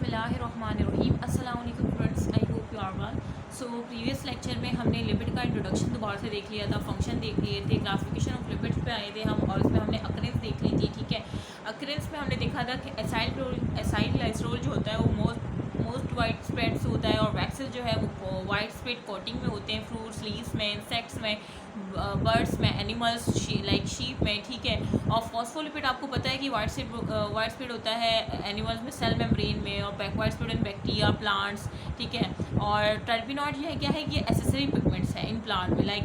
बिस्मिल्लाहिर्रहमानिर्रहीम। अस्सलाम वालेकुम friends, I hope you are well. So previous lecture में हमने लिपिड का इंट्रोडक्शन दोबारा से देख लिया था, फंक्शन देख लिए थे, क्लासिफिकेशन ऑफ लिपिड्स पे आए थे हम, और इसमें हमने अक्रेंस देख ली थी। ठीक है, अक्रेंस में हमने देखा था कि एसाइल ग्लाइसरोल जो होता है वो मोस्ट वाइड स्प्रेड्स होता है, और वैक्सेस जो है वो वाइड स्प्रेड कोटिंग में होते हैं, फ्रूट्स, लीव्स में, इंसेक्ट्स में, बर्ड्स में, एनिमल्स लाइक शीप में। ठीक है, और फॉस्फोलिपिड आपको पता है कि वाइड स्प्रेड होता है एनिमल्स में, सेल मेम्ब्रेन में, और wide spread in bacteria, plants. ठीक है, और टर्पिनॉइड जो है क्या है, ये एसेसरी पिगमेंट्स हैं इन प्लांट में, लाइक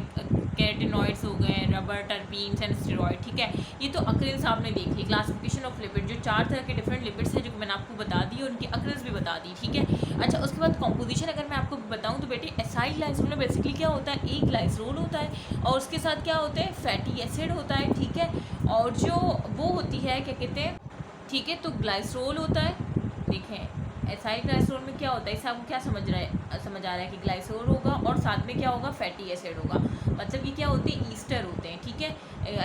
कैरोटिनॉइड्स हो गए, रबर, टर्पीन्स एंड स्टेरॉइड। ठीक है, ये तो अक्रेंस आपने देख ली। क्लासिफिकेशन ऑफ लिपिड, जो 4 तरह के डिफरेंट लिपिड्स हैं जो मैंने आपको बता दी, उनकी अक्रेंस भी बता दी। ठीक है, अच्छा, उसके बाद कॉम्पोजिशन अगर मैं आपको बताऊं तो बेटे एसाइल ग्लाइसरोल में बेसिकली क्या होता है, एक ग्लाइसरोल होता है और उसके साथ क्या होता है, फैटी एसिड होता है। ठीक है, और जो वो होती है क्या कहते हैं, ठीक है, तो ग्लाइसरोल होता है। देखें एसाइल ग्लाइसरोल में क्या होता है, इससे आपको क्या समझ आ रहा है कि ग्लाइसरोल होगा और साथ में क्या होगा, फैटी एसिड होगा। मतलब ये क्या होते हैं, ईस्टर होते हैं। ठीक है,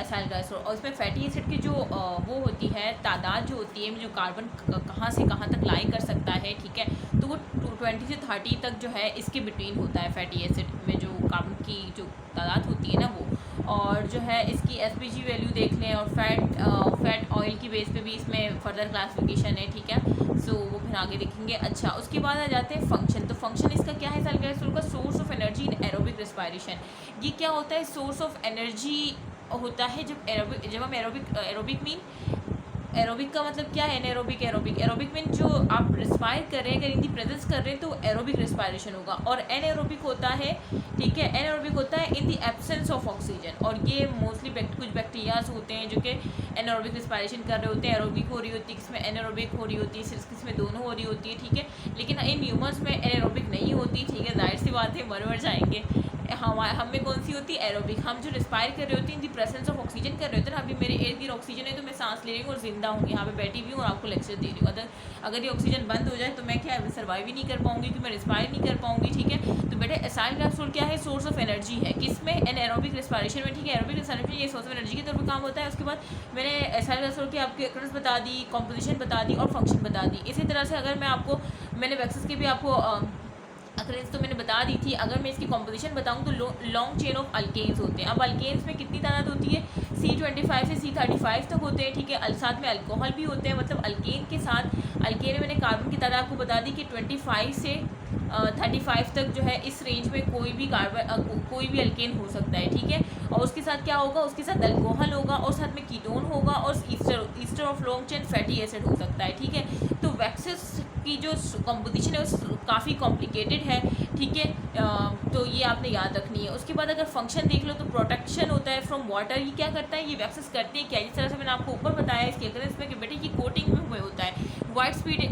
एसाइल ग्लाइसरोल, और इसमें फैटी एसिड की जो वो होती है तादाद जो होती है, जो कार्बन कहाँ से कहाँ तक लाई कर सकता है। ठीक है, तो वो 20 से 30 तक जो है इसके बिटवीन होता है। फैटी एसिड में जो कार्बन की जो तादाद होती है ना वो, और जो है इसकी एसपीजी वैल्यू देख लें, और फैट ऑयल की बेस पे भी इसमें फर्दर क्लासिफिकेशन है। ठीक है, सो वो फिर आगे देखेंगे। अच्छा, उसके बाद आ जाते हैं फंक्शन। तो फंक्शन इसका क्या है, एसाइल ग्लाइसरोल का source of energy in aerobic respiration. ये क्या होता है, सोर्स ऑफ एनर्जी होता है जब हम एरोबिक मीन, एरोबिक का मतलब क्या है, एरोबिक मीन जो आप रिस्पायर कर रहे हैं, अगर इनकी प्रेजेंस कर रहे हैं तो एरोबिक रेस्पायरेशन होगा। और एनएरोबिक होता है, ठीक है, एनएरोबिक होता है in the absence of oxygen. और ये मोस्टली कुछ बैक्टीरियाज होते हैं जो कि एनएरोबिक रेस्पायरेशन कर रहे होते हैं, एरोबिक हो रही होती है, किसमें एनएरोबिक हो रही होती है, किसमें दोनों हो रही होती है। ठीक है, लेकिन इन ह्यूमंस में एनएरोबिक नहीं होती। ठीक है, जाहिर सी बात है, मर जाएंगे। हम में कौन सी होती है, एरोबिक। हम जो रिस्पायर कर रहे होते हैं इन दी प्रेजेंस ऑफ ऑक्सीजन कर रहे होते हैं ना। अभी मेरे इर्द गिर्द ऑक्सीजन है तो मैं सांस ले रही हूँ और जिंदा हूँ, यहाँ पे बैठी हुई हूँ और आपको लेक्चर दे रही हूँ। अगर ये ऑक्सीजन बंद हो जाए तो मैं क्या सर्वाइव ही नहीं कर पाऊंगी, क्योंकि मैं रिस्पायर नहीं कर पाऊंगी। ठीक है, तो बेटे एसाइल ग्लाइसरोल क्या है, सोर्स ऑफ एनर्जी है, किसमें, एनएरोबिक रेस्पिरेशन में। ठीक है, एरोबिक रेस्पिरेशन ये सोर्स ऑफ एनर्जी के तौर पर काम होता है। उसके बाद मैंने एसाइल ग्लाइसरोल की आपकी अक्रेंस बता दी, कॉम्पोजिशन बता दी और फंक्शन बता दी। इसी तरह से अगर मैं आपको, मैंने वैक्सेस की भी आपको अक्रेंस तो मैंने बता दी थी। अगर मैं इसकी कॉम्पोजिशन बताऊं तो लॉन्ग चेन ऑफ अल्केन्स होते हैं। अब अल्केन्स में कितनी तादाद होती है, C25 से C35 तक होते हैं। ठीक है, साथ में अल्कोहल भी होते हैं। मतलब अल्केन के साथ, अल्केन में मैंने कार्बन की तादाद आपको बता दी कि 25 से 35 तक जो है, इस रेंज में कोई भी अल्केन हो सकता है। ठीक है, और उसके साथ क्या होगा, उसके साथ अल्कोहल होगा और साथ में कीटोन होगा और ester of long chain fatty acid हो सकता है। ठीक है, तो वैक्सेस की जो कंपोजिशन है वो काफ़ी कॉम्प्लिकेटेड है। ठीक है, तो ये आपने याद रखनी है। उसके बाद अगर फंक्शन देख लो तो प्रोटेक्शन होता है फ्रॉम वाटर। ये क्या करता है, ये वैक्सेस करते हैं क्या, जिस तरह से मैंने आपको ऊपर बताया इसके अक्रेंस में कि बेटे ये कोटिंग में होता है, वाइड स्पीड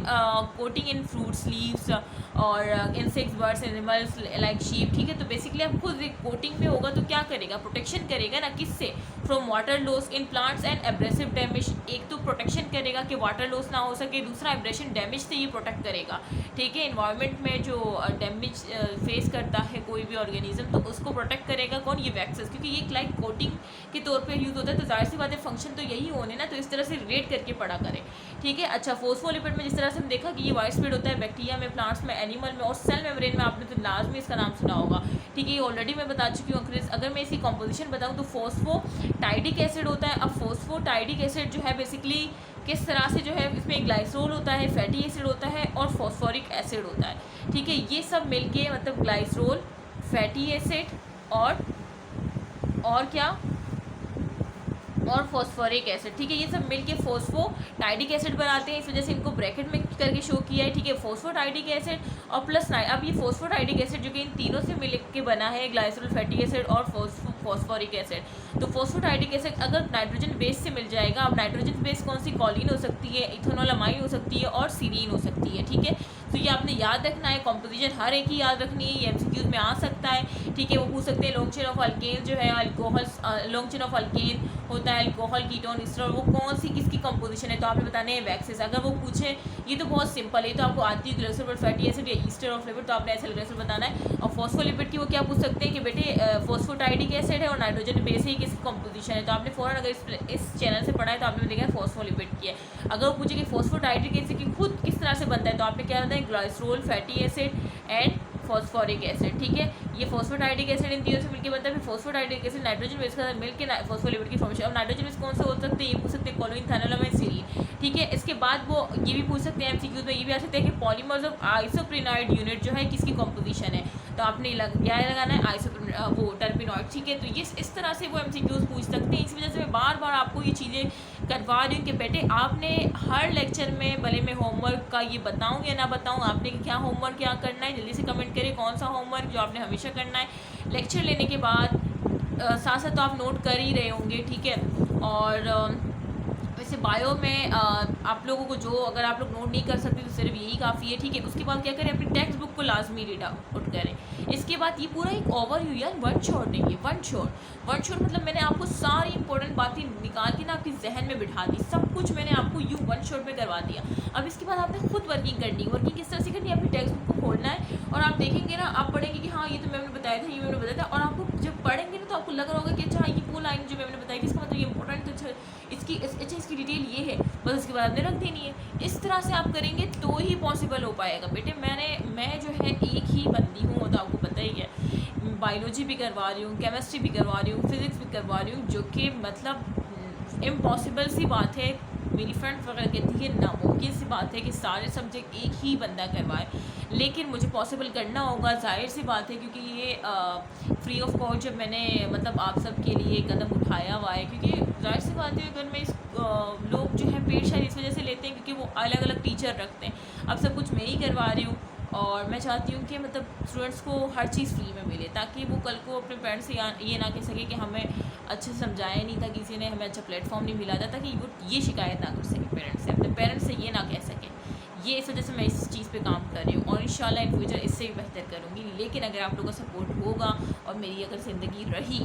कोटिंग इन फ्रूट्स, लीव्स और insects, birds, animals like sheep. ठीक है, तो बेसिकली आप खुद कोटिंग में होगा तो क्या करेगा, प्रोटेक्शन करेगा ना, किससे, from water loss in plants and abrasive damage. एक तो प्रोटेक्शन करेगा कि वाटर लॉस ना हो सके, दूसरा एब्रेशन डैमेज से ये प्रोटेक्ट करेगा। ठीक है, इन्वायरमेंट में जो डैमेज फेस करता है कोई भी ऑर्गेनिज्म, तो उसको प्रोटेक्ट करेगा कौन, ये वैक्सेस, क्योंकि ये लाइक कोटिंग के तौर पे यूज़ होता है। तो जाहिर सी बात है फंक्शन तो यही होने ना, तो इस तरह से रिलेट करके पढ़ा करें। ठीक है, अच्छा, फोस्फोलिपिड में जिस तरह से हम देखा कि ये वाइड स्प्रेड होता है बैक्टीरिया में, प्लांट्स में, एनिमल में और सेल मेम्ब्रेन में, आपने तो लाजमी इसका नाम सुना होगा। ठीक है, ये ऑलरेडी मैं बता चुकी हूँ अक्रेंस। अगर मैं इसकी कॉम्पोजिशन बताऊँ तो फोस्फोटाइडिक एसिड होता है। अब फोस्फोटाइडिक एसिड जो है बेसिकली किस तरह से जो है, इसमें ग्लाइसरोल होता है, फैटी एसिड होता है और फॉस्फोरिक एसिड होता है। ठीक है, ये सब मिलके मतलब ग्लाइसरोल, फैटी एसिड और क्या, और फॉस्फोरिक एसिड। ठीक है, ये सब मिलके फोस्फोटाइडिक एसिड बनाते हैं। इस वजह से इनको ब्रैकेट में करके शो किया है। ठीक है, फोस्फोटाइडिक एसिड और प्लस अब ये फोस्फोटाइडिक एसिड जो कि इन तीनों से मिल के बना है, ग्लाइसरोल, फैटी एसिड और फॉस्फोरिक एसिड। तो फोस्फोटाइडिक एसिड अगर नाइट्रोजन बेस से मिल जाएगा, अब नाइट्रोजन बेस कौन सी, कॉलिन हो सकती है, इथेनॉल अमाइन हो सकती है और सीरीन हो सकती है। ठीक है, तो ये आपने याद रखना है, कॉम्पोजिशन हर एक ही याद रखनी है, ये एमसीक्यूज में आ सकता है। ठीक है, वो पूछ सकते हैं लॉन्ग चेन ऑफ अल्केन जो है, alcohol, long chain of alkane होता है, अल्कोहल, कीटोन, ईस्टर, वो कौन सी किसकी कंपोजिशन है, तो आपने बताने हैं वैक्सेस। अगर वो पूछे, ये तो बहुत सिंपल है, तो आपको आती है ग्लाइसरोल, फैटी एसिड या ईस्टर ऑफ लिपिड, तो आपने एसाइल ग्लाइसरोल बताना है। और फॉस्फोलिपिड की वो क्या पूछ सकते हैं कि बेटे फॉस्फोटाइडिक एसिड है और नाइट्रोजन बेस है, किसकी कंपोजिशन है, तो आपने फ़ौरन अगर इस चैनल से पढ़ा है तो आपने देखा है फॉस्फोलिपिड की है। अगर वो पूछे कि फॉस्फोटाइडिक एसिड की खुद किस तरह से बनता है, तो आपने क्या बताया, glycerol fatty acid and phosphoric acid, ठीक है। ये फॉस्फोटाइडिक एसिड इन तीनों से मिलकर बनता है। फिर फॉस्फोटाइडिक एसिड नाइट्रोजन बेस के साथ मिलकर फॉस्फोलिपिड की फॉर्मेशन। अब नाइट्रोजन बेस कौन से हो सकते हैं, ये पूछ सकते हैं कोलिन, थाइनोलामाइन, सीरीन, ठीक है। इसके बाद वो ये भी पूछ सकते हैं एमसीक्यूज में, ये भी आ सकते हैं कि पॉलीमर्स ऑफ आइसोप्रेनाइड यूनिट जो है किसकी कॉम्पोजिशन है, तो आपने क्या लगाना है, वो टर्पिनॉइड, ठीक है। तो ये इस तरह से वो एमसीक्यूज पूछ सकते हैं। इस वजह से मैं बार बार आपको ये चीज़ें करवा रही हूँ कि बेटे आपने हर लेक्चर में, भले मैं होमवर्क का ये बताऊँ या ना बताऊँ, आपने क्या होमवर्क क्या करना है, जल्दी से कमेंट करें कौन सा होमवर्क जो आपने हमेशा करना है। लेक्चर लेने के बाद साथ साथ तो आप नोट कर ही रहे होंगे, ठीक है। और वैसे बायो में आप लोगों को जो, अगर आप लोग नोट नहीं कर सकते तो सिर्फ यही काफ़ी है, ठीक है। उसके बाद क्या करें, अपनी टेक्स्ट बुक को लाजमी रीड आउट करें। इसके बाद ये पूरा एक ओवरव्यू यार, वन शॉट नहीं है, वन शॉट मतलब मैंने आपको सारी इंपॉर्टेंट बातें निकाल के ना आपके जहन में बिठा दी, सब कुछ मैंने आपको यूँ वन शॉट में करवा दिया। अब इसके बाद आपने खुद वर्किंग करनी है। वर्किंग किस तरह से करनी है, अपनी टेक्स्ट बुक को खोलना है और आप देखेंगे ना, आप पढ़ेंगे कि हाँ ये तो मैंने बताया था, ये मैंने बताया था, और आपको जब पढ़ेंगे ना तो आपको लग रहा होगा कि अच्छा ये वो लाइन जो मैंने बताई थी इसका मतलब ये इंपॉर्टेंट, तो अच्छा इसकी डिटेल ये है, बस उसके बाद आपने रख देनी है। इस तरह से आप करेंगे तो ही पॉसिबल हो पाएगा बेटे। मैं जो है एक ही बंदी हूँ, वो तो आपको पता ही है। बायोलॉजी भी करवा रही हूँ, केमिस्ट्री भी करवा रही हूँ, फिज़िक्स भी करवा रही हूँ, जो कि मतलब इम्पॉसिबल सी बात है। मेरी फ्रेंड वगैरह कहती है नामुमकिन सी बात है कि सारे सब्जेक्ट एक ही बंदा करवाए, लेकिन मुझे पॉसिबल करना होगा, जाहिर सी बात है, क्योंकि ये फ्री ऑफ कॉस्ट जब मैंने मतलब आप सब के लिए कदम उठाया हुआ है, क्योंकि जाहिर सी बात है अगर मैं लोग जो है पेड शायद इस वजह से लेते हैं क्योंकि वो अलग अलग टीचर रखते हैं। अब सब कुछ मैं ही करवा रही हूँ और मैं चाहती हूँ कि मतलब स्टूडेंट्स को हर चीज़ फ्री में मिले, ताकि वो कल को अपने पेरेंट्स से ये ना कह सके कि हमें अच्छे से समझाया नहीं था, किसी ने हमें अच्छा प्लेटफॉर्म नहीं मिला था, ताकि वो ये शिकायत ना कर सके पेरेंट्स से, अपने पेरेंट्स से ये ना कह सके। ये इस वजह से मैं इस चीज़ पे काम कर रही हूँ और इंशाल्लाह इन फ्यूचर इससे भी बेहतर करूँगी। लेकिन अगर आप लोगों का सपोर्ट होगा और मेरी अगर ज़िंदगी रही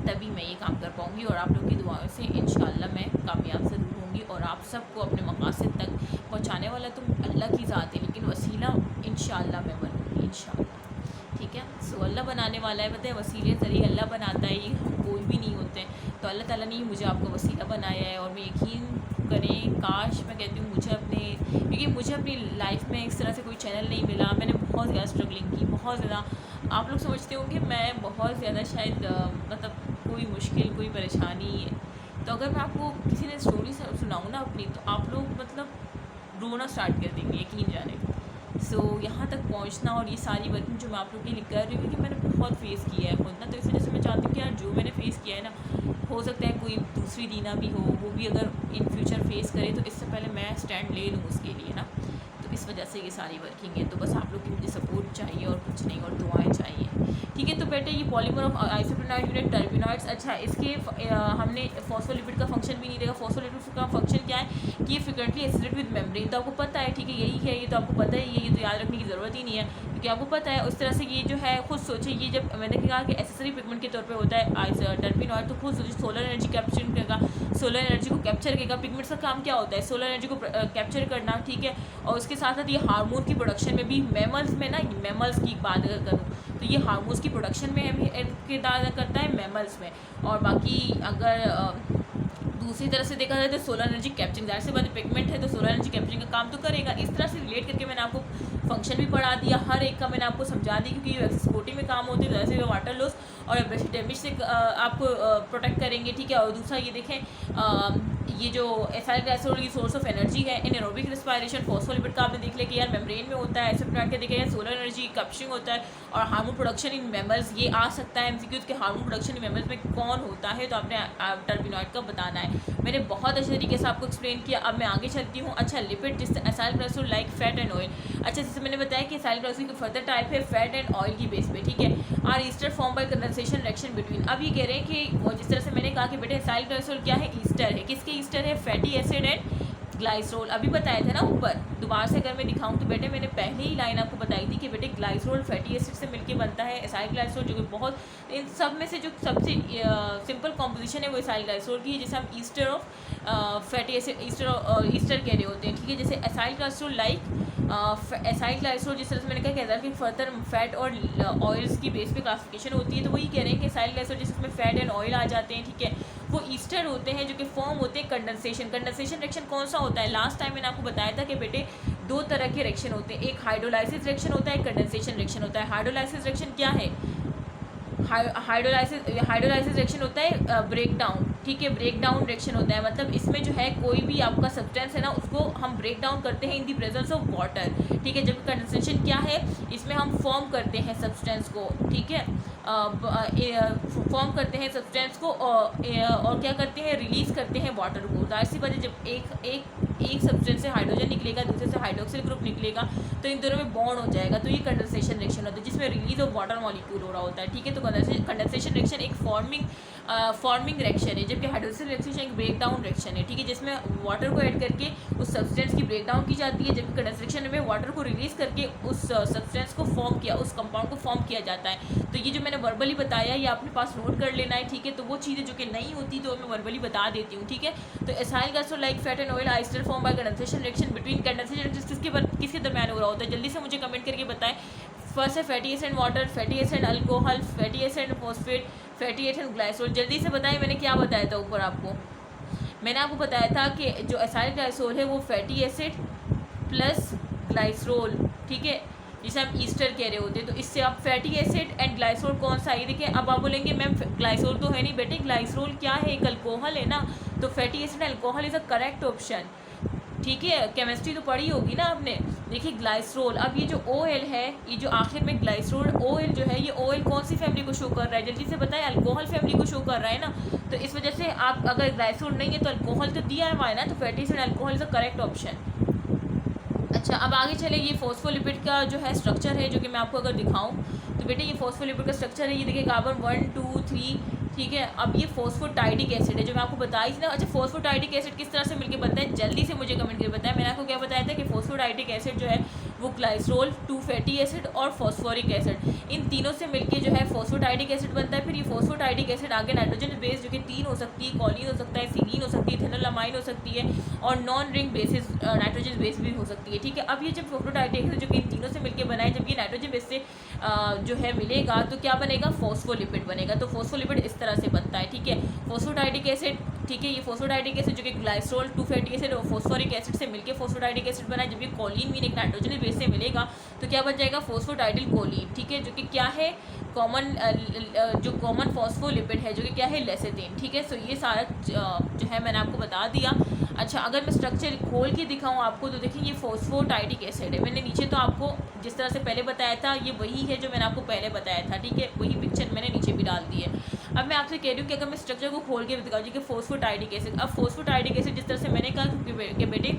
तभी मैं ये काम कर पाऊँगी, और आप लोगों की दुआओं से इंशाल्लाह मैं कामयाब ज़रूर होंगी और आप सबको अपने मकासद तक पहुँचाने वाला तो अल्लाह की ज़ात है, लेकिन वसीला इंशाल्लाह मैं बनूँगी इंशाल्लाह, ठीक है। सो अल्लाह बनाने वाला है, पता है, वसीले ज़रिए अल्लाह बनाता है, ये हम कोई भी नहीं होते। तो अल्लाह ताला ने मुझे आपको वसीला बनाया है और मैं यकीन करें, काश मैं कहती हूँ मुझे क्योंकि मुझे अपनी लाइफ में इस तरह से कोई चैनल नहीं मिला। मैंने बहुत ज़्यादा स्ट्रगलिंग की, बहुत ज़्यादा। आप लोग समझते होंगे मैं बहुत ज़्यादा शायद मतलब कोई मुश्किल, कोई परेशानी है, तो अगर मैं आपको किसी ने स्टोरी सुनाऊँ ना अपनी, तो आप लोग मतलब रोना स्टार्ट कर देंगे, यकीन जाने। सो यहाँ तक पहुँचना और ये सारी वर्किंग जो मैं आप लोगों के लिए कर रही हूँ, क्योंकि मैंने बहुत फेस किया है खुद ना, तो इस वजह से मैं चाहती हूँ कि यार जो मैंने फ़ेस किया है ना, हो सकता है कोई दूसरी दीना भी हो, वो भी अगर इन फ्यूचर फेस करे तो इससे पहले मैं स्टैंड ले लूँ उसके लिए ना। तो इस वजह से ये सारी वर्किंग है। तो बस आप लोग की मुझे सपोर्ट चाहिए और कुछ नहीं, और दुआएं चाहिए, ठीक है। तो बेटे ये पॉलीमर ऑफ आइसोप्रेनाइड यूनिट टर्पिनॉइड्स, अच्छा इसके हमने फॉस्फोलिपिड का फंक्शन भी नहीं देखा। फॉस्फोलिपिड का फंक्शन क्या है कि ये फ्रिक्वेंटली एसिडेट विद मेम्ब्रेन, तो आपको पता है, ठीक है, यही है, ये तो आपको पता ही है, ये तो याद रखने की ज़रूरत ही नहीं है क्योंकि आपको पता है। उस तरह से ये जो है खुद सोचिए, ये जब मैंने कहा कि एसेसरी पिगमेंट के तौर पे होता है टर्पिनॉइड, तो खुद सोचिए सोलर एनर्जी कैप्चर करेगा, सोलर एनर्जी को कैप्चर करेगा। पिगमेंट्स का काम क्या होता है, सोलर एनर्जी को कैप्चर करना, ठीक है। और उसके साथ साथ ये हार्मोन की प्रोडक्शन में भी, मैमल्स में ना, मैमल्स की बात अगर करूँ तो ये हार्मोन्स की प्रोडक्शन में भी किरदार अदा करता है मैमल्स में। और बाकी अगर दूसरी तरह से देखा जाए तो सोलर एनर्जी कैप्चरिंग, ज़ाहिर सी बात है पिगमेंट है तो सोलर एनर्जी कैप्चरिंग का काम तो करेगा। इस तरह से रिलेट करके मैंने आपको फंक्शन भी पढ़ा दिया, हर एक का मैंने आपको समझा दी, क्योंकि ये एक्सपोर्टिंग में काम होती है, जैसे वाटर लॉस और एब्रेसिव डैमेज से आपको प्रोटेक्ट करेंगे, ठीक है। और दूसरा ये देखें, ये जो एसाइल ग्लाइसरोल की सोर्स ऑफ एनर्जी है, इन एरोबिक रेस्पिरेशन, फॉस्फोलिपिड का आपने देख लिया कि यार मेम्ब्रेन में होता है, एसिप्रेट का देखिए सोलर एनर्जी कैप्चरिंग होता है, और हार्मोन प्रोडक्शन इन मेमल्स, ये आ सकता है एमसीक्यूज के हार्मोन प्रोडक्शन इन मेमल्स में कौन होता है, तो आपने टर्पिनॉइड का बताना है। मैंने बहुत अच्छे तरीके से आपको एक्सप्लेन किया। अब मैं आगे चलती हूँ। अच्छा, लिपिड जिससे acyl glycerol like fat and oil, अच्छा जैसे मैंने बताया कि एसाइल ग्लाइसरोल की फर्दर टाइप है फैट एंड ऑयल की बेस पे, ठीक है। Are ester form by condensation reaction between, अब ये कह रहे हैं कि वो जिस तरह से मैंने कहा कि बेटे एसाइल ग्लाइसरोल क्या है, ईस्टर है, किसके ईस्टर है, फैटी एसिड एंड ग्लाइसरोल। अभी बताया था ना ऊपर, दोबारा से अगर मैं दिखाऊं तो बेटे मैंने पहले ही लाइन आपको बताई थी कि बेटे ग्लाइसरोल फैटी एसिड से मिलके बनता है। एसाइल ग्लाइसरोल जो कि बहुत, इन सब में से जो सबसे सिंपल कॉम्पोजिशन है वो एसाइल ग्लाइसरोल की है, जिसे हम ester of fatty acid Easter कह रहे होते हैं, ठीक है। जैसे acyl glycerol like acyl glycerol, जिस तरह से मैंने कहा कि फर्दर फैट और ऑयल्स की बेस पे क्लासिफिकेशन होती है, तो वही कह रहे हैं कि एसाइल ग्लाइसरोल जिसमें फैट एंड ऑयल आ जाते हैं, ठीक है, वो ईस्टर होते हैं जो कि फॉर्म होते हैं कंडेंसेशन रिएक्शन कौन सा होता है। लास्ट टाइम मैंने आपको बताया था कि बेटे दो तरह के रिएक्शन होते हैं, एक हाइड्रोलाइसिस रिएक्शन होता है, एक कंडेंसेशन रिएक्शन होता है। हाइड्रोलाइसिस रिएक्शन क्या है? हाइड्रोलाइसिस रिएक्शन होता है ब्रेक डाउन, ठीक है, ब्रेक डाउन रिएक्शन होता है, मतलब इसमें जो है कोई भी आपका सब्सटेंस है ना उसको हम ब्रेक डाउन करते हैं इन दी प्रेजेंस ऑफ वाटर, ठीक है। जबकि कंडेंसेशन क्या है? इसमें हम फॉर्म करते हैं सब्सटेंस को, ठीक है, फॉर्म करते हैं सब्सटेंस को और क्या करते हैं? रिलीज़ करते हैं वाटर को। जाहिर सी बात है, जब एक सब्सटेंस से हाइड्रोजन निकलेगा, दूसरे से हाइड्रोक्सिल ग्रुप निकलेगा, तो इन दोनों में बॉन्ड हो जाएगा, तो ये कंडेंसेशन रिएक्शन होता है जिसमें रिलीज ऑफ वाटर मॉलिक्यूल हो रहा होता है, ठीक है। तो कंडेंसेशन रिएक्शन एक फॉर्मिंग रिएक्शन है, जबकि हाइड्रोलाइसिस रिएक्शन एक ब्रेक डाउन रिएक्शन है, ठीक है, जिसमें वाटर को ऐड करके उस सब्सटेंस की ब्रेक डाउन की जाती है, जबकि कंडेंसेशन में वाटर को रिलीज़ करके उस सब्सटेंस को फॉर्म किया, उस कंपाउंड को फॉर्म किया जाता है। तो ये जो मैंने वर्बली बताया ये अपने पास नोट कर लेना है, ठीक है। तो वो चीज़ें जो कि नहीं होती तो मैं वर्बली बता देती हूँ, ठीक है। तो acyl gas like fat and oil ester form by condensation reaction between condensation किसके दरमियान हो रहा होता है? जल्दी से मुझे कमेंट करके बताएं। फर्स्ट है fatty acid and water, fatty acid alcohol, fatty acid phosphate, fatty acid glycerol. जल्दी से बताएं मैंने क्या बताया था ऊपर आपको। मैंने आपको बताया था कि जो एसाइल ग्लाइसोल है वो फैटी एसिड प्लस ग्लाइसरोल, ठीक है, जिसे हम ईस्टर कह रहे होते हैं। तो इससे आप फैटी एसिड एंड ग्लाइसरोल कौन सा है? देखिए अब आप बोलेंगे मैम ग्लाइसरोल तो है नहीं बेटे, ग्लाइसरोल क्या है? एक अल्कोहल है ना, तो fatty acid alcohol is a correct option, ठीक है। केमिस्ट्री तो पढ़ी होगी ना आपने। देखिए ग्लाइसरोल, अब ये जो OL है, ये जो आखिर में ग्लाइसरोल OL जो है, ये OL कौन सी फैमिली को शो कर रहा है? जल्दी से बताएं। अल्कोहल फैमिली को शो कर रहा है ना, तो इस वजह से आप अगर ग्लाइसरोल नहीं है तो अल्कोहल तो दिया हुआ है ना, तो fatty acid alcohol is a correct option. अच्छा अब आगे चले, ये फॉस्फोलिपिड का जो है स्ट्रक्चर है जो कि मैं आपको अगर दिखाऊं तो बेटे ये फॉस्फोलिपिड का स्ट्रक्चर है, ये देखिए कार्बन 1 2 3, ठीक है। अब ये फॉस्फोटाइडिक एसिड है जो मैं आपको बताई थी ना। अच्छा फॉस्फोटाइडिक एसिड किस तरह से मिलकर बनता है? जल्दी से मुझे कमेंट करके बताएं। मैंने आपको क्या बताया था कि फॉस्फोटाइडिक एसिड जो है वो ग्लाइसरोल, 2 फैटी एसिड और फॉस्फोरिक एसिड, इन तीनों से मिलके जो है फॉस्फोटाइडिक एसिड बनता है। फिर ये फॉस्फोटाइडिक एसिड आगे नाइट्रोजन बेस जो कि 3 हो सकती है, कॉलिन हो सकता है, सीरीन हो सकती है, इथेनोलामाइन हो सकती है और non ring basis nitrogen base भी हो सकती है, ठीक है। अब ये जब फॉस्फोटाइडिक एसिड जो कि इन तीनों से मिलकर बना है, जब ये नाइट्रोजन बेस से जो है मिलेगा तो क्या बनेगा? फॉस्फोलिपिड बनेगा। तो फॉस्फोलिपिड इस तरह से बनता है, ठीक है। फॉस्फोटाइडिक एसिड, ठीक है, ये फॉस्फोटाइडिक एसिड जो कि ग्लाइसरोल, 2 फैटी एसिड और फॉस्फोरिक एसिड से मिलकर फॉस्फोटाइडिक एसिड बना है। जब ये कॉलिन मीन एक नाइट्रोजन बेस से मिलेगा तो क्या बन जाएगा? फॉस्फोटाइडिल कोलिन, ठीक है, जो कि क्या है? कॉमन जो कॉमन फॉस्फोलिपिड है जो कि क्या है? लेसेथिन, ठीक है। सो ये सारा जो है मैंने आपको बता दिया। अच्छा अगर मैं स्ट्रक्चर खोल के दिखाऊं आपको तो देखिए ये फॉस्फोटाइडिक एसिड है। मैंने नीचे तो आपको जिस तरह से पहले बताया था ये वही है जो मैंने आपको पहले बताया था, ठीक है, वही पिक्चर मैंने नीचे भी डाल दी है। अब मैं आपसे कह रही हूँ कि अगर मैं स्ट्रक्चर को खोल के दिखाऊँ कि फॉस्फोटाइडिक एसिड, अब फॉस्फोटाइडिक एसिड जिस तरह से मैंने कहा कि बेटे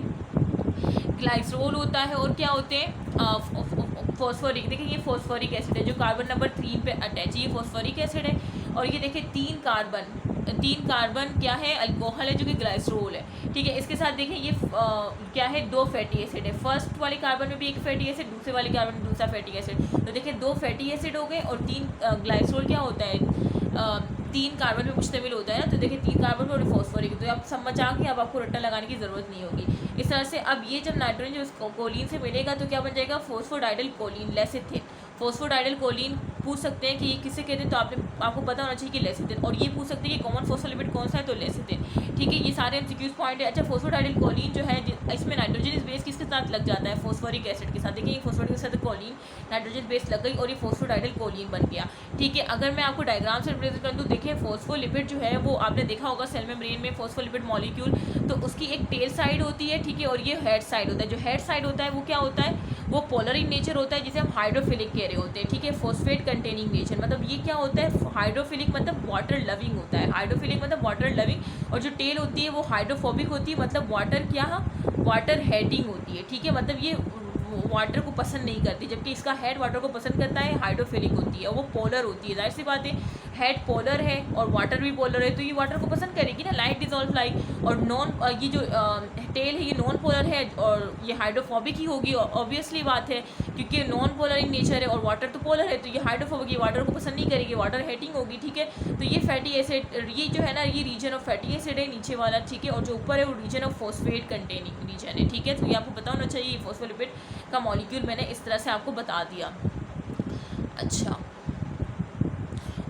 ग्लाइसरोल होता है और क्या होते हैं? फॉस्फोरिक। देखिए ये फॉस्फोरिक एसिड है जो कार्बन नंबर 3 पे अटैच है, ये फॉस्फोरिक एसिड है। और ये देखिए 3 कार्बन क्या है? अल्कोहल है जो कि ग्लाइसरोल है, ठीक है। इसके साथ देखिए ये क्या है? 2 फैटी एसिड है। फर्स्ट वाले कार्बन में भी एक फैटी एसिड, दूसरे वाले कार्बन में दूसरा फैटी एसिड। तो देखिए 2 फैटी एसिड हो गए और 3 ग्लाइसरोल क्या होता है? 3 कार्बन में मुश्तमिल होता है ना, तो देखिए 3 कार्बन और फॉस्फोरिक। तो आप समझ आ गए, अब आपको रट्टा लगाने की ज़रूरत नहीं होगी। इस तरह से अब ये जब नाइट्रोजन जो कोलिन से मिलेगा तो क्या बन जाएगा? फॉस्फोडाइडल कोलिन, लेसिथिन। फॉस्फोडाइडल कोलिन पूछ सकते हैं कि ये किसे कहते हैं, तो आपको पता होना चाहिए कि लेसिथिन। और ये पूछ सकते हैं कि कॉमन फॉस्फोलिपिड कौन सा है, तो लेसिथिन, ठीक है। ये सारे एमसीक्यूज पॉइंट है। अच्छा फॉस्फोडाइडल कोलिन जो है इसमें नाइट्रोजन बेस किसके साथ लग जाता है? फॉस्फोरिक एसिड के साथ। देखिए ये फॉस्फोरिक के साथ कोलिन नाइट्रोजन बेस लग गई और ये फॉस्फोडाइडल कोलिन बन गया, ठीक है। अगर मैं आपको डायग्राम से रिप्रेजेंट कर दूँ, देखिए फॉस्फोलिपिड जो है वो आपने देखा होगा सेल मेम्ब्रेन में फॉस्फोलिपिड मॉलिक्यूल, तो उसकी एक टेल साइड होती है, ठीक है, और ये हेड साइड होता है। जो हेड साइड होता है वो क्या होता है? वो पोलर इन नेचर होता है, जिसे हम हाइड्रोफिलिक कह रहे होते हैं, ठीक है। फॉस्फेट कंटेनिंग नेचर मतलब ये क्या होता है? हाइड्रोफिलिक मतलब वाटर लविंग होता है, हाइड्रोफिलिक मतलब वाटर लविंग। और जो टेल होती है वो हाइड्रोफोबिक होती है, मतलब वाटर क्या? वाटर हेटिंग होती है, ठीक है। मतलब ये वाटर को पसंद नहीं करती, जबकि इसका हेड वाटर को पसंद करता है, हाइड्रोफिलिक होती है और वो पोलर होती है। जाहिर सी बात है हेड पोलर है और वाटर भी पोलर है, तो ये वाटर को पसंद करेगी ना, लाइक डिजॉल्व लाइक। और ये जो टेल है ये नॉन पोलर है और ये हाइड्रोफोबिक ही होगी, ऑब्वियसली बात है, क्योंकि नॉन पोलर इन नेचर है और वाटर तो पोलर है, तो ये हाइड्रोफोबिक, ये वाटर को पसंद नहीं करेगी, वाटर हेटिंग होगी, ठीक है। तो ये फैटी एसिड, ये जो है ना ये रीजन ऑफ फैटी एसिड है नीचे वाला, ठीक है। और जो ऊपर है वो region of phosphate containing region है, ठीक है। तो ये आपको पता होना चाहिए, फॉस्फोलिपिड का मॉलिक्यूल मैंने इस तरह से आपको बता दिया। अच्छा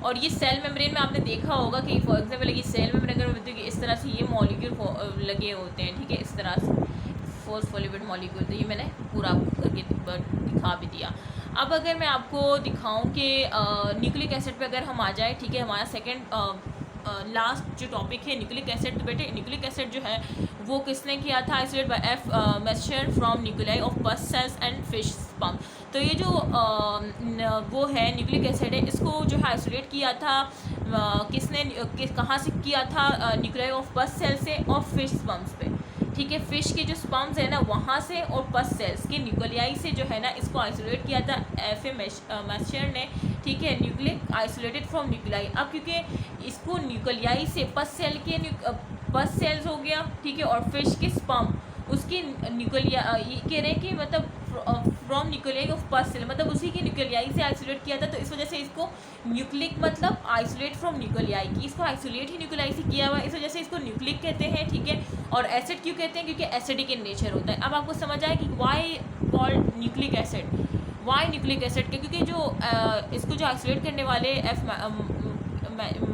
और ये सेल मेम्ब्रेन में आपने देखा होगा कि फॉर एग्जाम्पल ये सेल मेम्ब्रेन अगर मैं बताऊँ कि इस तरह से ये मॉलिक्यूल लगे होते हैं, ठीक है, इस तरह से फॉस्फोलिपिड मॉलिक्यूल। तो ये मैंने पूरा करके दिखा भी दिया। अब अगर मैं आपको दिखाऊं कि न्यूक्लिक एसिड पे अगर हम आ जाए, ठीक है, हमारा सेकेंड लास्ट जो टॉपिक है न्यूक्लिक एसिड। तो बेटे न्यूक्लिक एसिड जो है वो किसने किया था? Isolate by F Miescher from nuclei of pus cells and fish sperm. तो ये जो वो है न्यूक्लिक एसिड है, इसको जो है आइसोलेट किया था किसने, कहाँ से किया था? न्यूक्लियाई ऑफ पस्ट सेल से और फिश स्पर्म्स पे, ठीक है। फिश के जो स्पर्म्स है ना वहाँ से और पस्ट सेल्स के न्यूक्लियाई से जो है ना इसको आइसोलेट किया था एफ ए मेस्चर ने, ठीक है। Nucleic isolated from nuclei. अब क्योंकि इसको न्यूक्लियाई से पस्ट सेल के पस्ट सेल्स हो गया, ठीक है, और फिश के स्पर्म उसकी न्यूक्लिया ये कह रहे हैं कि मतलब from nuclei of pus cell, मतलब उसी की न्यूक्लियाई से आइसोलेट किया था। तो इस वजह से इसको न्यूक्लिक मतलब आइसोलेट फ्रॉम न्यूक्लियाई की, इसको आइसोलेट ही न्यूक्लियाई से किया हुआ है, इस वजह से इसको न्यूक्लिक कहते हैं, ठीक है। और एसिड क्यों कहते हैं? क्योंकि एसिडिक इन नेचर होता है। अब आपको समझ आए कि why called nucleic acid, why nucleic acid के, क्योंकि जो इसको जो आइसोलेट करने वाले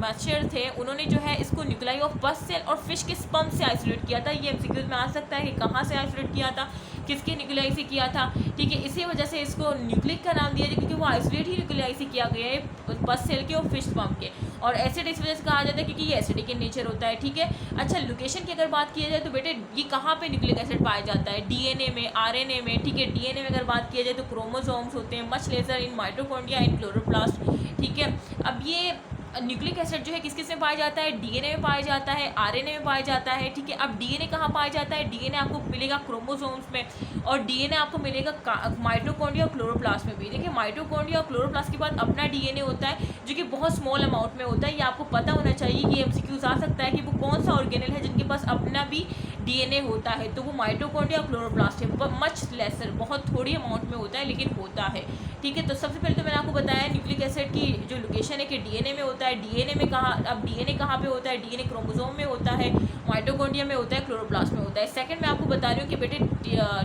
मेस्चर थे उन्होंने जो है इसको न्यूक्लियाई ऑफ पस्ट सेल और फिश के स्पर्म से आइसोलेट किया था। ये एमसीक्यूज में आ सकता है कि कहाँ से आइसोलेट किया था, किसके न्यूक्लियाई से किया था, ठीक है। इसी वजह से इसको न्यूक्लिक का नाम दिया जाए क्योंकि वो आइसोलेट ही न्यूक्लियाई से किया गया है पस्ट सेल के और फिश स्पर्म के। और एसिड इस वजह से कहा जाता है क्योंकि ये एसिडिक इन नेचर होता है, ठीक है। अच्छा, लोकेशन की अगर बात की जाए तो बेटे ये कहाँ पे न्यूक्लिक एसिड पाया जाता है? डीएनए में, आरएनए में, ठीक है। डीएनए में अगर बात की जाए तो क्रोमोसोम्स होते हैं, much laser in mitochondria in chloroplast, ठीक है। अब ये न्यूक्लिक एसिड जो है किस किस में पाया जाता है? डीएनए में पाया जाता है, आरएनए में पाया जाता है, ठीक है। अब डीएनए कहाँ पाया जाता है? डीएनए आपको मिलेगा क्रोमोसोम्स में, और डीएनए आपको मिलेगा माइटोकॉन्ड्रिया और क्लोरोप्लास्ट में भी। देखिए माइटोकॉन्ड्रिया और क्लोरोप्लास्ट के बाद अपना डीएनए होता है जो कि बहुत स्मॉल अमाउंट में होता है। ये आपको पता होना चाहिए कि एमसीक्यूज आ सकता है कि वो कौन सा ऑर्गेनल है जिनके पास अपना भी डीएनए होता है। तो वो माइटोकॉन्ड्रिया और क्लोरोप्लास्ट है, मच लेसर, बहुत थोड़ी अमाउंट में होता है लेकिन होता है, ठीक है। तो सबसे पहले तो मैंने आपको बताया न्यूक्लिक एसिड की जो लोकेशन है कि डीएनए में होता है। डीएनए में कहाँ, अब डीएनए कहाँ पे होता है? डीएनए क्रोमोसोम में होता है, माइटोकॉन्ड्रिया में होता है, क्लोरोप्लास्ट में होता है। सेकंड मैं आपको बता रही हूँ कि बेटे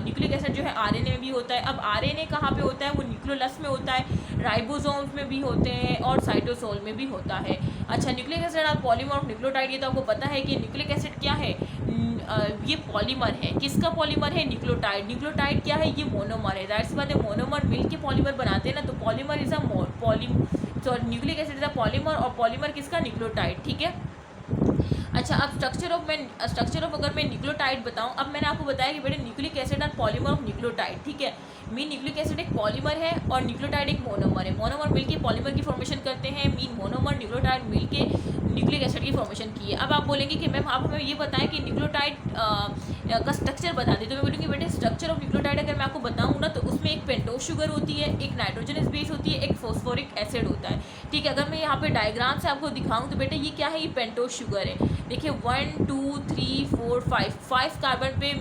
न्यूक्लिक एसिड जो है आरएनए में भी होता है। अब आरएनए कहाँ पे होता है? वो न्यूक्लियोलस में होता है, राइबोसोम्स में भी होते हैं और साइटोसोल में भी होता है। अच्छा, न्यूक्लिक एसिड और पॉलीमर ऑफ न्यूक्लियोटाइड, ये तो आपको पता है कि न्यूक्लिक एसिड क्या है? ये पॉलीमर है। किसका पॉलीमर है? न्यूक्लियोटाइड। न्यूक्लियोटाइड क्या है? ये मोनोमर है। जाहिर सी बात है, मोनोमर मिल के पॉलीमर बनाते हैं ना, तो polymer is nucleic acid is a polymer, और पॉलीमर किसका? न्यूक्लियोटाइड, ठीक है। अच्छा, अब स्ट्रक्चर ऑफ अगर मैं न्यूक्लियोटाइड बताऊं, अब मैंने आपको बताया कि बेटे न्यूक्लिक एसिड और पॉलीमर ऑफ न्यूक्लियोटाइड, ठीक है। मीन न्यूक्लिक एसिड एक पॉलीमर है और न्यूक्लियोटाइड एक मोनोमर है। मोनोमर मिलके पॉलीमर की फॉर्मेशन करते हैं, मीन मोनोमर न्यूक्लियोटाइड मिलके न्यूक्लिक एसिड की फॉर्मेशन की है। अब आप बोलेंगे कि मैम आप हमें ये बताएं कि न्यूक्लियोटाइड का स्ट्रक्चर बता दें। तो मैं बोलूँगी बेटे स्ट्रक्चर ऑफ न्यूक्लियोटाइड अगर मैं आपको बताऊँ ना, तो उसमें एक पेंटोस शुगर होती है, एक नाइट्रोजनस बेस होती है, एक फॉस्फोरिक एसिड होता है, ठीक है। अगर मैं यहाँ पे डायग्राम से आपको दिखाऊँ तो बेटे ये क्या है? ये पेंटोस शुगर है। देखिए 1 2 3 4 5 कार्बन पे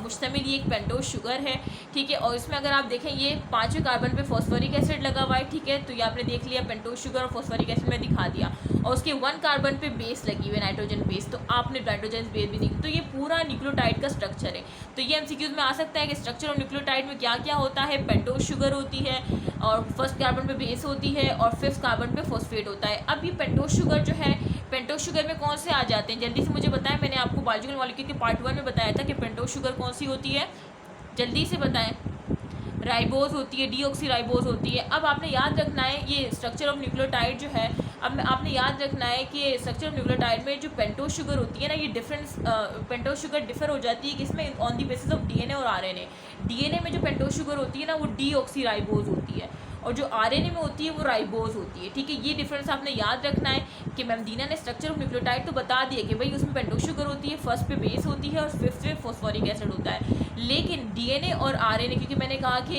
मुश्तमिल ये एक पेंटोस शुगर है, ठीक है। और इसमें अगर आप देखें ये 5वें कार्बन पे फॉस्फोरिक एसिड लगा हुआ है, ठीक है। तो ये आपने देख लिया पेंटोस शुगर और फॉस्फोरिक एसिड में दिखा दिया, और उसके 1 कार्बन पे बेस लगी हुई है नाइट्रोजन बेस, तो आपने नाइट्रोजन बेस भी देखी। तो ये पूरा न्यूक्लियोटाइड का स्ट्रक्चर है। तो ये एमसीक्यूज में आ सकता है कि स्ट्रक्चर ऑफ न्यूक्लियोटाइड में क्या क्या होता है? पेंटोस शुगर होती है, और फर्स्ट कार्बन पे बेस होती है, और 5th कार्बन पे फॉस्फेट होता है। अब ये पेंटोस शुगर जो है, पेंटोस शुगर में कौन से आ जाते हैं? जल्दी से मुझे बताएं। मैंने आपको बायोलॉजिकल मॉलिक्यूल के पार्ट 1 में बताया था कि पेंटोस शुगर कौन सी होती है, जल्दी से बताएं। राइबोज होती है, डीऑक्सी राइबोज होती है। अब आपने याद रखना है ये स्ट्रक्चर ऑफ न्यूक्लियोटाइड जो है, अब आपने याद रखना है कि स्ट्रक्चर ऑफ न्यूक्लियोटाइड में जो पेंटोस शुगर होती है ना, ये डिफरेंस पेंटोस शुगर डिफर हो जाती है किसमें? On the basis of DNA और आरएनए। डीएनए में जो पेंटोस शुगर होती है ना वो डीऑक्सी राइबोज होती है, और जो आरएनए में होती है वो राइबोज होती है, ठीक है। ये डिफरेंस आपने याद रखना है कि मैम दीना ने स्ट्रक्चर ऑफ न्यूक्लियोटाइड तो बता दिया कि भाई उसमें पेंटोस शुगर होती है, फर्स्ट पे बेस होती है और 5th पे फॉस्फोरिक एसिड होता है। लेकिन डीएनए और आरएनए, क्योंकि मैंने कहा कि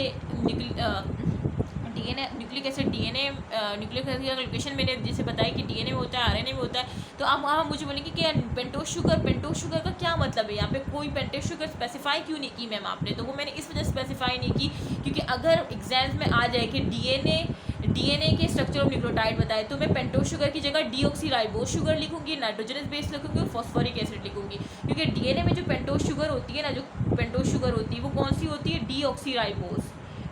DNA nucleic acid DNA nucleic acid का लोकेशन मैंने जैसे बताया कि डीएनए में होता है, आरएनए में होता है। तो अब वहाँ मुझे बोलेंगे कि यार पेंटोस शुगर का क्या मतलब है? यहाँ पे कोई पेंटोस शुगर स्पेसिफाई क्यों नहीं की मैम आपने? तो वो मैंने इस वजह से स्पेसिफाई नहीं की क्योंकि अगर एग्जाम्स में आ जाए कि डीएनए के स्ट्रक्चर ऑफ न्यूक्लियोटाइड बताए तो मैं पेंटोस शुगर की जगह डीऑक्सी राइबोज शुगर लिखूंगी, नाइट्रोजनस बेस लिखूंगी और फॉस्फोरिक एसिड लिखूंगी, क्योंकि डीएनए में जो पेंटोस शुगर होती है ना, जो पेंटोस शुगर होती है वो कौन सी होती है? डीऑक्सी राइबोज,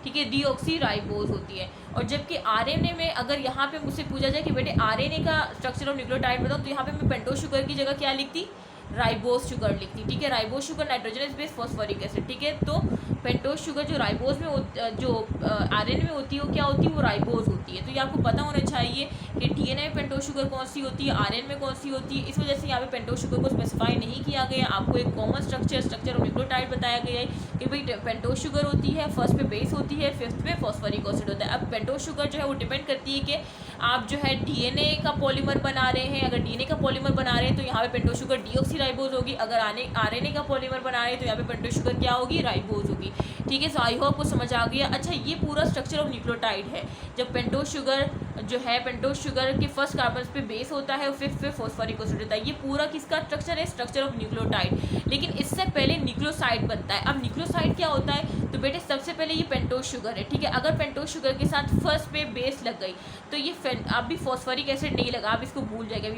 ठीक है, डीऑक्सी राइबोज होती है। और जबकि आरएनए में अगर यहाँ पे मुझसे पूछा जाए कि बेटे आरएनए का स्ट्रक्चर ऑफ न्यूक्लियोटाइड बताओ, तो यहाँ पे मैं पेंटोस शुगर की जगह क्या लिखती? राइबोस शुगर लिख दी, ठीक है। Ribose sugar nitrogenous base phosphoric acid, ठीक है। तो पेंटोज शुगर जो राइबोस में जो आरएनए में होती है वो क्या होती है, वो राइबोस होती है। तो ये आपको पता होना चाहिए कि डीएनए में पेंटोज शुगर कौन सी होती है, आरएनए में कौन सी होती है। इस वजह से यहाँ पे पेंटोज शुगर को स्पेसिफाई नहीं किया गया। आपको एक कॉमन स्ट्रक्चर ऑफ न्यूक्लियोटाइड बताया गया है कि भाई पेंटोज शुगर होती है, फर्स्ट पे बेस होती है, फिफ्थ पे फॉस्फोरिक एसिड होता है। अब पेंटोज शुगर जो है वो डिपेंड करती है कि आप जो है डीएनए का पॉलीमर बना रहे हैं। अगर डीएनए का पॉलीमर बना रहे हैं तो यहाँ पे पेंटोज शुगर डीऑक्सीराइबोज होगी। अगर आरएनए का पॉलीमर बना रहे हैं तो यहाँ पे पेंटोज शुगर क्या होगी, राइबोज होगी, ठीक है। सो आई होप आपको समझ आ गया। अच्छा, ये पूरा स्ट्रक्चर ऑफ न्यूक्लियोटाइड है। जब पेंटोज शुगर जो है, पेंटोज शुगर के फर्स्ट कार्बन पे बेस होता है और फिफ्थ पे फॉस्फोरिक एसिड होता है। ये पूरा किसका स्ट्रक्चर है, स्ट्रक्चर ऑफ न्यूक्लियोटाइड। लेकिन इससे पहले न्यूक्लियोसाइड बनता है। अब न्यूक्लियोसाइड क्या होता है, तो बेटे सबसे पहले ये पेंटोज शुगर है, ठीक है। अगर पेंटोज शुगर के साथ फर्स्ट पे बेस लग गई तो ये अभी फॉस्फोरिक एसिड नहीं लगा, आप इसको भूल जाएगा।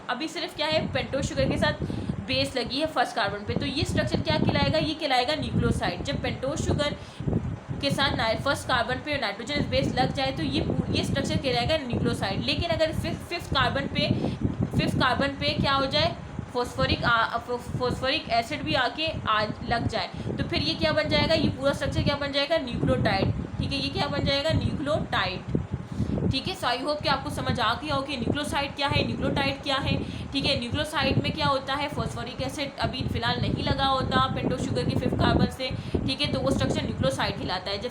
अभी सिर्फ क्या है, पेंटोज शुगर के साथ बेस लगी है फर्स्ट कार्बन पे, तो ये स्ट्रक्चर क्या कहलाएगा, ये कहलाएगा न्यूक्लियोसाइड। जब पेंटोज शुगर के साथ फर्स्ट कार्बन पे नाइट्रोजन बेस लग जाए तो ये स्ट्रक्चर कहलाएगा न्यूक्लियोसाइड। लेकिन अगर फिफ्थ कार्बन पे क्या हो जाए, फॉस्फोरिक एसिड भी आके लग जाए तो फिर ये क्या बन जाएगा, ये पूरा स्ट्रक्चर क्या बन जाएगा, न्यूक्लियोटाइड, ठीक है। ये क्या बन जाएगा, न्यूक्लियोटाइड, ठीक है। सो आई होप कि आपको समझ आ गया हो कि न्यूक्लियोसाइड क्या है, न्यूक्लियोटाइड क्या है, ठीक है। न्यूक्लियोसाइड में क्या होता है, फॉस्फोरिक एसिड अभी फिलहाल नहीं लगा होता पेंटोज शुगर की फिफ्थ कार्बन से, ठीक है। तो वो स्ट्रक्चर न्यूक्लियोसाइड कहलाता है। जब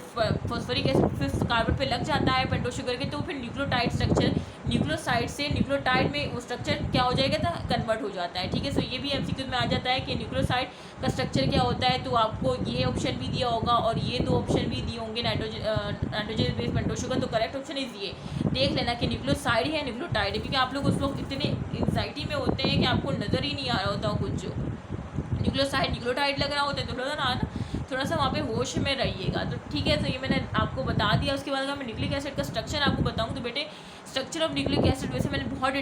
फॉस्फोरिक एसिड फिफ्थ कार्बन पे लग जाता है पेंटोज शुगर के तो फिर न्यूक्लियोटाइड स्ट्रक्चर, न्यूक्लियोसाइड से न्यूक्लियोटाइड में वो स्ट्रक्चर क्या हो जाएगा, था कन्वर्ट हो जाता है, ठीक है। सो ये भी एमसीक्यू में आ जाता है कि न्यूक्लियोसाइड का स्ट्रक्चर क्या होता है। तो आपको ये ऑप्शन भी दिया होगा और ये दो ऑप्शन भी दिए होंगे, नाइट्रोजन बेस पेंटोज शुगर। तो करेक्ट ऑप्शन इज ये, देख लेना कि न्यूक्लियोसाइड है, न्यूक्लियोटाइड है, क्योंकि आप लोग उस वक्त इतने एंग्जाइटी में होते हैं कि आपको नज़र ही नहीं आ रहा होता कुछ। जो न्यूक्लियोसाइड न्यूक्लियोटाइड लग रहा होता है तो थोड़ा सा वहाँ पे होश में रहिएगा। तो ठीक है, तो ये मैंने आपको बता दिया। उसके बाद अगर मैं न्यूक्लिक एसिड का स्ट्रक्चर आपको बताऊँ तो बेटे स्ट्रक्चर ऑफ न्यूक्लिक एसिड वैसे मैंने बहुत